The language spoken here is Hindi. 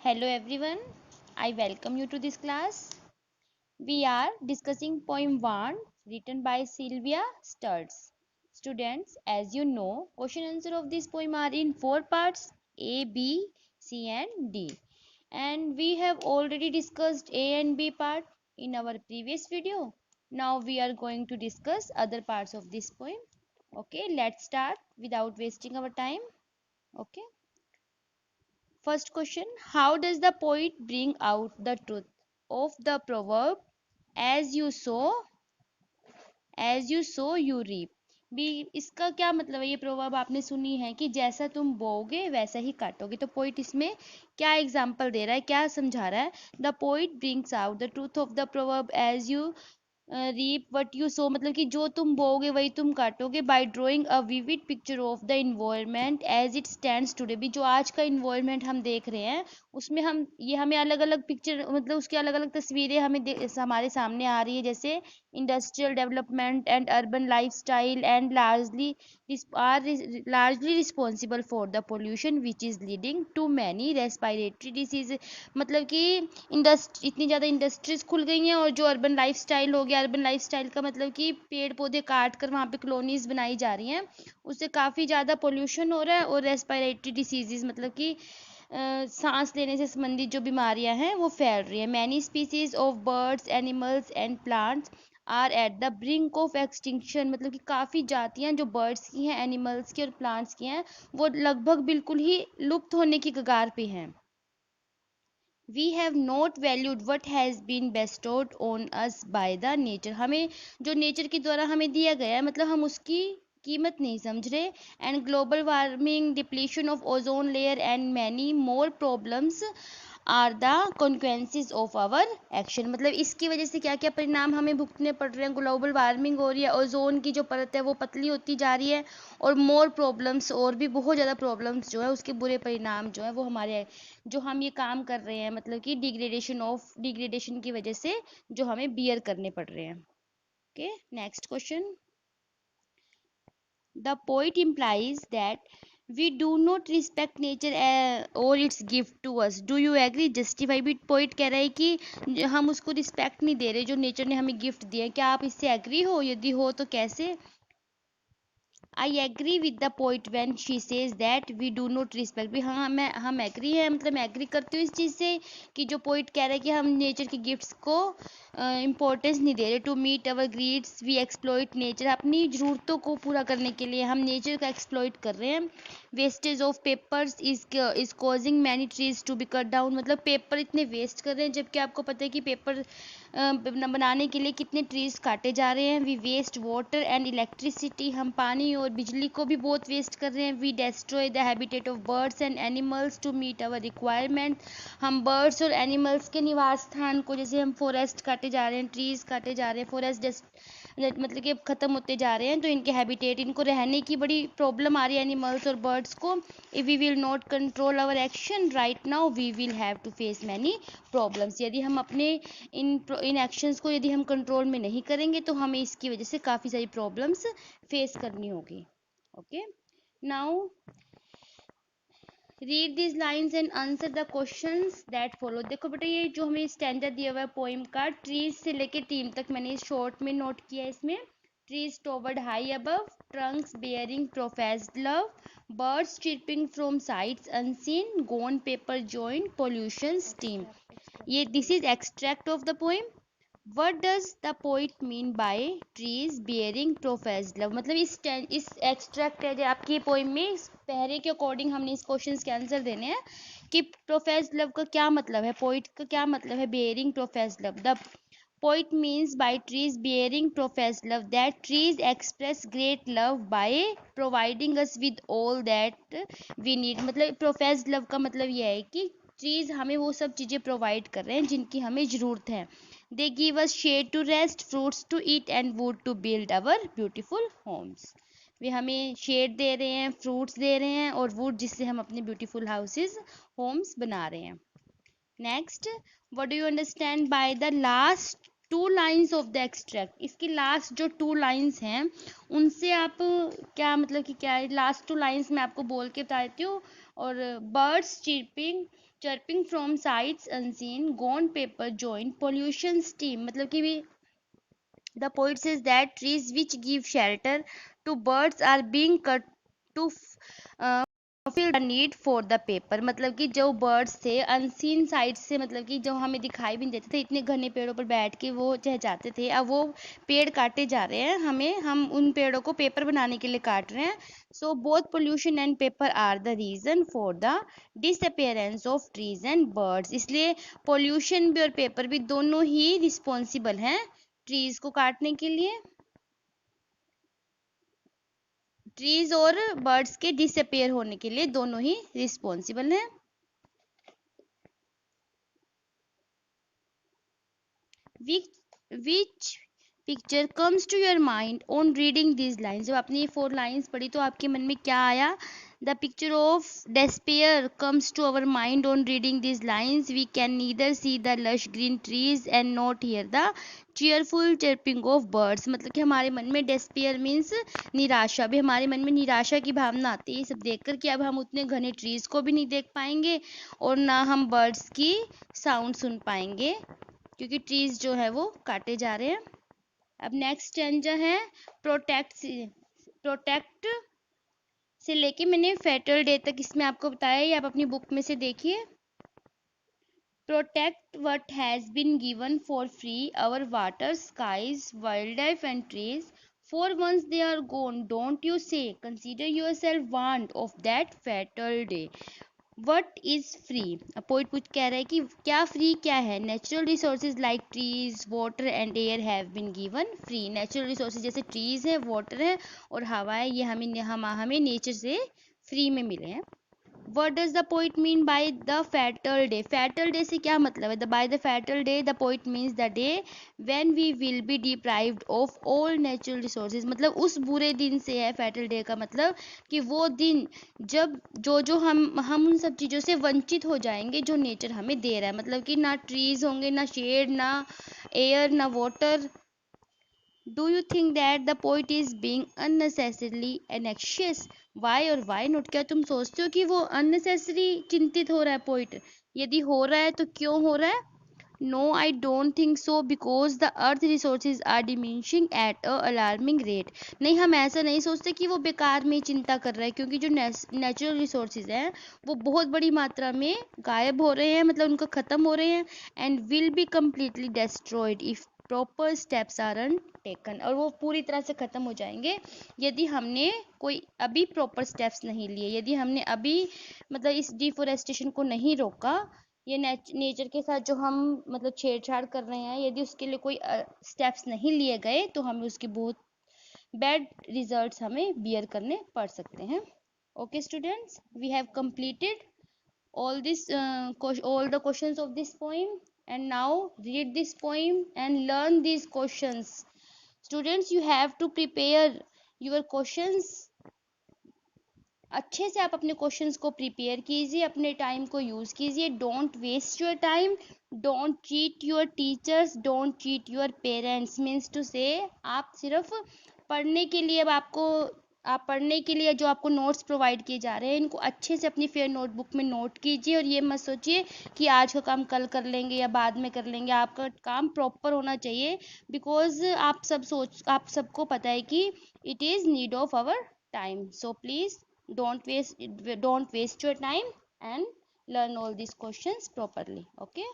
Hello everyone, I welcome you to this class. We are discussing poem 1 written by Sylvia Sturds. Students, as you know, question answer of this poem are in 4 parts A, B, C and D. And we have already discussed A and B part in our previous video. Now we are going to discuss other parts of this poem. Okay, let's start without wasting our time. Okay. First question, how does the poet bring out the truth of the proverb as you sow you reap? भी इसका क्या मतलब है? ये प्रोवर्ब आपने सुनी है कि जैसा तुम बोओगे वैसा ही काटोगे। तो पोइट इसमें क्या एग्जाम्पल दे रहा है, क्या समझा रहा है? The poet brings out the truth of the proverb as you reap what you sow, मतलब कि जो तुम बोओगे वही तुम काटोगे, by drawing a vivid picture of the environment as it stands today. भी जो आज का इन्वायरमेंट हम देख रहे हैं उसमें हमें अलग अलग पिक्चर, मतलब उसकी अलग अलग तस्वीरें हमारे सामने आ रही है, जैसे industrial development and urban lifestyle and largely responsible for the pollution which is leading to many respiratory disease। मतलब कि इतनी ज़्यादा इंडस्ट्रीज खुल गई हैं और जो अर्बन लाइफस्टाइल हो गया, अर्बन लाइफस्टाइल का मतलब कि पेड़ पौधे काट कर वहाँ पे कॉलोनीज बनाई जा रही हैं, उससे काफ़ी ज़्यादा पोल्यूशन हो रहा है और रेस्पिरेटरी डिसीजेज मतलब कि सांस लेने से संबंधित जो बीमारियां हैं वो फैल रही हैं। Many species of birds animals and plants are at the brink of extinction, मतलब कि काफ़ी जातियां जो बर्ड्स की हैं, एनिमल्स की और प्लांट्स की हैं, वो लगभग बिल्कुल ही लुप्त होने की कगार पे हैं। We have not valued what has been bestowed on us by the nature. हमें जो नेचर के द्वारा हमें दिया गया है, मतलब हम उसकी कीमत नहीं समझ रहे। And global warming, depletion of ozone layer and many more problems are the consequences of our action. मतलब इसकी वजह से क्या क्या परिणाम हमें भुगतने पड़ रहे हैं? ग्लोबल वार्मिंग हो रही है, ओजोन की जो परत है वो पतली होती जा रही है, और मोर प्रॉब्लम्स, और भी बहुत ज़्यादा प्रॉब्लम्स जो है उसके बुरे परिणाम जो है वो हमारे जो हम ये काम कर रहे हैं, मतलब कि डिग्रेडेशन की वजह से जो हमें बियर करने पड़ रहे हैं। Okay, next question. The poet implies that we do not respect nature or its gift to us. Do you agree? justify भी पोइट कह रहा है कि हम उसको रिस्पेक्ट नहीं दे रहे जो नेचर ने हमें गिफ्ट दिया। क्या आप इससे एग्री हो? यदि हो तो कैसे? I agree with the poet when she says that we do not respect. भी हाँ, हम एग्री है, मतलब मैं एग्री करती हूँ इस चीज़ से कि जो पोइट कह रहा है कि हम नेचर के गिफ्ट्स को इम्पोर्टेंस नहीं दे रहे। To meet our greeds we exploit nature. अपनी ज़रूरतों को पूरा करने के लिए हम नेचर का एक्सप्लॉइट कर रहे हैं। Wastage of papers is causing many trees to be cut down. मतलब पेपर इतने वेस्ट कर रहे हैं, जबकि आपको पता है कि पेपर बनाने के लिए कितने ट्रीज काटे जा रहे हैं। We waste water and electricity. हम पानी और बिजली को भी बहुत वेस्ट कर रहे हैं। We destroy the habitat of birds and animals to meet our requirement. हम बर्ड्स और एनिमल्स के निवास स्थान को, जैसे हम फॉरेस्ट काटे जा रहे हैं, ट्रीज काटे जा रहे हैं, फॉरेस्ट मतलब कि ख़त्म होते जा रहे हैं, तो इनके हैबिटेट, इनको रहने की बड़ी प्रॉब्लम आ रही है एनिमल्स और बर्ड्स को। If we will not control our action right now we will have to face many problems. यदि हम अपने इन एक्शंस को यदि हम कंट्रोल में नहीं करेंगे तो हमें इसकी वजह से काफ़ी सारी प्रॉब्लम्स फेस करनी होगी। Okay, now read this lines and answer the questions that follow. देखो बेटा, ये जो हमें स्टैंडर्ड दिया हुआ है पोइम का, ट्रीज से लेके टीम तक मैंने शॉर्ट में नोट किया है। इसमें trees towered high above, trunks bearing professed love, birds chirping from sides unseen, gone paper joint, pollution steam. ये this is extract of the poem. What does the poet mean by trees bearing professed love? मतलब इस एक्सट्रैक्ट है जो आपकी पोइम में, इस पहरे के अकॉर्डिंग हमने इस क्वेश्चन के आंसर देने हैं कि प्रोफेस्ड लव का क्या मतलब है, पोइट का क्या मतलब है bearing professed love. The poet means by trees bearing professed love that trees express great love by providing us with all that we need। मतलब professed love का मतलब यह है कि ट्रीज हमें वो सब चीज़ें प्रोवाइड कर रहे हैं जिनकी हमें ज़रूरत है। They give us shade to rest, fruits to eat and wood to build our beautiful homes. वे हमें शेड दे रहे हैं, फ्रूट्स दे रहे हैं और वुड जिससे हम अपने ब्यूटीफुल हाउसेज, होम्स बना रहे हैं। Next, what do you understand by the last two lines of the extract? इसकी लास्ट जो टू लाइन्स हैं उनसे आप क्या मतलब कि क्या है? लास्ट टू लाइन्स मैं आपको बोल के बता देती हूँ। और birds chirping chirping from sites unseen, gone paper joint, pollution steam, मतलब कि the poet says that trees which give shelter to birds are being cut to fulfill the need for the paper। मतलब कि जो बर्ड्स थे अनसीन साइड से, मतलब कि जो हमें दिखाई भी नहीं देते थे, इतने घने पेड़ों पर बैठ के वो चहचहाते थे, अब वो पेड़ काटे जा रहे हैं, हम उन पेड़ों को पेपर बनाने के लिए काट रहे हैं। So both pollution and paper are the reason for the disappearance of trees and birds. इसलिए पोल्यूशन भी और पेपर भी दोनों ही रिस्पॉन्सिबल हैं ट्रीज को काटने के लिए, ट्रीज और बर्ड्स के डिसअपियर होने के लिए दोनों ही रिस्पॉन्सिबल हैं। Which picture comes to your mind on reading these lines. जब आपने ये 4 लाइन्स पढ़ी तो आपके मन में क्या आया? The picture of despair comes to our mind on reading these lines. We can neither see the lush green trees and not hear the cheerful chirping of birds। मतलब कि हमारे मन में despair means निराशा, भी हमारे मन में निराशा की भावना आती है ये सब देखकर कि अब हम उतने घने ट्रीज को भी नहीं देख पाएंगे और ना हम बर्ड्स की साउंड सुन पाएंगे, क्योंकि ट्रीज जो है वो काटे जा रहे हैं। अब नेक्स्ट स्टैंजा है प्रोटेक्ट से लेके मैंने फैटल डे तक इसमें आपको बताया, ये आप अपनी बुक में से देखिए। Protect what has been given for free, our water, skies, wild life and trees, for once they are gone don't you say, consider yourself warned of that fatal day. What is free? Poet कुछ कह रहा है कि क्या फ्री क्या है? Natural resources like trees, water and air have been given free. Natural resources जैसे ट्रीज है, वाटर है और हवा है, ये हमें नेचर से फ्री में मिले हैं। What does the poet mean by the fatal day? Fatal day से क्या मतलब है? By the fatal day the poet means the day when we will be deprived of all natural resources। मतलब उस बुरे दिन से है fatal day का मतलब कि वो दिन जब जो हम उन सब चीज़ों से वंचित हो जाएंगे जो नेचर हमें दे रहा है। मतलब कि ना ट्रीज होंगे, ना शेड, ना एयर, ना water. Do you think that the poet is being unnecessarily anxious? Why और why not? क्या तुम सोचते हो कि वो unnecessary चिंतित हो रहा है पोइट? यदि हो रहा है तो क्यों हो रहा है? No, I don't think so because the earth resources are diminishing at a alarming rate। नहीं, हम ऐसा नहीं सोचते कि वो बेकार में चिंता कर रहा है, क्योंकि जो नेचुरल रिसोर्सेज हैं वो बहुत बड़ी मात्रा में गायब हो रहे हैं, मतलब उनका ख़त्म हो रहे हैं, and will be completely destroyed if proper steps are taken. और वो पूरी तरह से ख़त्म हो जाएंगे यदि हमने कोई अभी प्रॉपर स्टेप्स नहीं लिए, यदि हमने अभी मतलब इस डिफोरेस्टेशन को नहीं रोका, ये नेचर के साथ जो हम मतलब छेड़छाड़ कर रहे हैं, यदि उसके लिए कोई स्टेप्स नहीं लिए गए तो हमें उसके बहुत बैड रिजल्ट्स हमें बियर करने पड़ सकते हैं। Okay students, we have completed all the questions of this poem, and now read this poem and learn these questions। Students, you have to prepare your questions। अच्छे से आप अपने क्वेश्चंस को प्रिपेयर कीजिए, अपने टाइम को यूज़ कीजिए। Don't waste your time, don't cheat your teachers, don't cheat your parents. Means to say आप सिर्फ पढ़ने के लिए, अब आप पढ़ने के लिए जो आपको नोट्स प्रोवाइड किए जा रहे हैं, इनको अच्छे से अपनी फेयर नोटबुक में नोट कीजिए और ये मत सोचिए कि आज का काम कल कर लेंगे या बाद में कर लेंगे। आपका काम प्रॉपर होना चाहिए, बिकॉज आप सबको पता है कि it is need of our time. So please don't waste your time and learn all these questions properly। Okay।